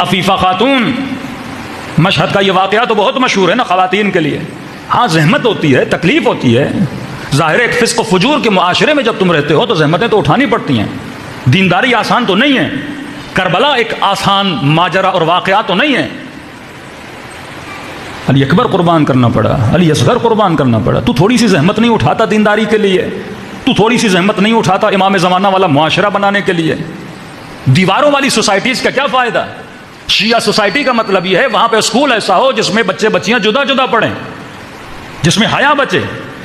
عفیفہ خاتون، مشہد کا یہ واقعہ تو بہت مشہور ہے نا خواتین کے لیے. ہاں زحمت ہوتی ہے، تکلیف ہوتی ہے، ظاہر ایک فسق و فجور کے معاشرے میں جب تم رہتے ہو تو زحمتیں تو اٹھانی پڑتی ہیں. دینداری آسان تو نہیں ہے. کربلا ایک آسان ماجرا اور واقعہ تو نہیں ہے. علی اکبر قربان کرنا پڑا، علی اصغر قربان کرنا پڑا. تو تھوڑی سی زحمت نہیں اٹھاتا دینداری کے لیے؟ تو تھوڑی سی زحمت نہیں اٹھاتا امام زمانہ والا معاشرہ بنانے کے لیے؟ دیواروں والی سوسائٹیز کا کیا فائدہ؟ شیعہ سوسائٹی کا مطلب یہ ہے وہاں پہ اسکول ایسا ہو جس میں بچے بچیاں جدا جدا پڑھیں، جس میں حیا بچے.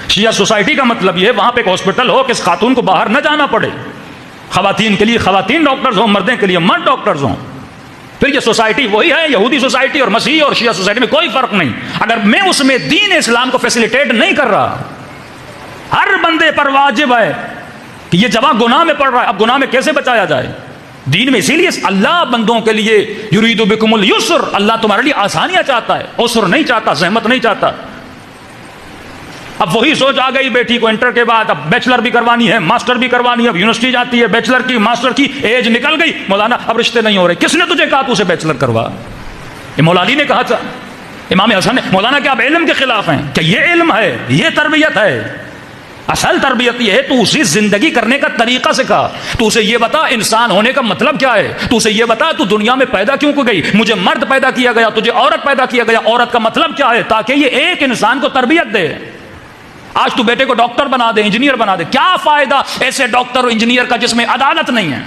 شیعہ سوسائٹی کا مطلب یہ ہے وہاں پہ ایک ہاسپٹل ہو کہ اس خاتون کو باہر نہ جانا پڑے. خواتین کے لیے خواتین ڈاکٹرز ہوں، مردیں کے لیے مرد ڈاکٹرز ہوں. پھر یہ سوسائٹی وہی ہے. یہودی سوسائٹی اور مسیحی اور شیعہ سوسائٹی میں کوئی فرق نہیں. اگر میں اس میں دین اسلام کو فیسیلیٹیٹ نہیں کر رہا، ہر بندے پر واجب ہے کہ یہ جوان گناہ میں پڑ رہا ہے، اب گناہ میں کیسے بچایا جائے؟ دین میں اسی لیے اللہ بندوں کے لیے یرید بکم اليسر، اللہ تمہارے لیے آسانیاں چاہتا ہے، عسر نہیں چاہتا، زحمت نہیں چاہتا. اب وہی سوچ آ گئی بیٹی کو انٹر کے بعد اب بیچلر بھی کروانی ہے، ماسٹر بھی کروانی ہے. اب یونیورسٹی جاتی ہے، بیچلر کی ماسٹر کی ایج نکل گئی. مولانا اب رشتے نہیں ہو رہے. کس نے تجھے کہا تو اسے بیچلر کروا؟ یہ مولا علی نے کہا تھا، امام حسن نے. مولانا کیا آپ علم کے خلاف ہیں؟ کہ یہ علم ہے، یہ تربیت ہے. اصل تربیت یہ ہے تو اسی زندگی کرنے کا طریقہ سکھا. تو اسے یہ بتا انسان ہونے کا مطلب کیا ہے. تو اسے یہ بتا تو دنیا میں پیدا کیوں کو گئی. مجھے مرد پیدا کیا گیا، تجھے عورت پیدا کیا گیا، عورت کا مطلب کیا ہے، تاکہ یہ ایک انسان کو تربیت دے. آج تو بیٹے کو ڈاکٹر بنا دے، انجینئر بنا دے. کیا فائدہ ایسے ڈاکٹر اور انجینئر کا جس میں عدالت نہیں ہے؟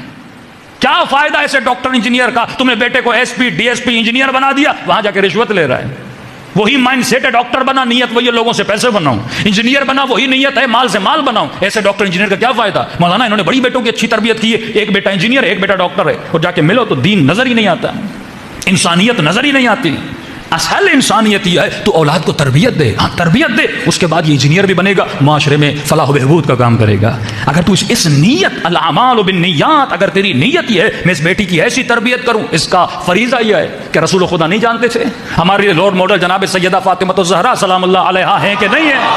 کیا فائدہ ایسے ڈاکٹر انجینئر کا؟ تم نے بیٹے کو S P D S P engineer بنا دیا، وہاں جا کے رشوت لے رہا ہے. وہی مائنڈ سیٹ ہے. ڈاکٹر بنا نیت وہی ہے لوگوں سے پیسے بناؤں. انجینئر بنا وہی نیت ہے مال سے مال بناؤں. ایسے ڈاکٹر انجینئر کا کیا فائدہ؟ مولانا انہوں نے بڑی بیٹوں کی اچھی تربیت کی ہے، ایک بیٹا انجینئر ہے، ایک بیٹا ڈاکٹر ہے. اور جا کے ملو تو دین نظر ہی نہیں آتا، انسانیت نظر ہی نہیں آتی. اصل انسانیت یہ ہے تو اولاد کو تربیت دے. ہاں تربیت دے، اس کے بعد یہ انجینئر بھی بنے گا، معاشرے میں فلاح و بہبود کا کام کرے گا. اگر تو اس نیت، الاعمال بالنیات، اگر تیری نیت یہ ہے میں اس بیٹی کی ایسی تربیت کروں، اس کا فریضہ یہ ہے کہ رسول خدا نہیں جانتے تھے ہمارے رول ماڈل جناب سیدہ فاطمہ الزہرا سلام اللہ علیہا ہیں کہ نہیں ہے؟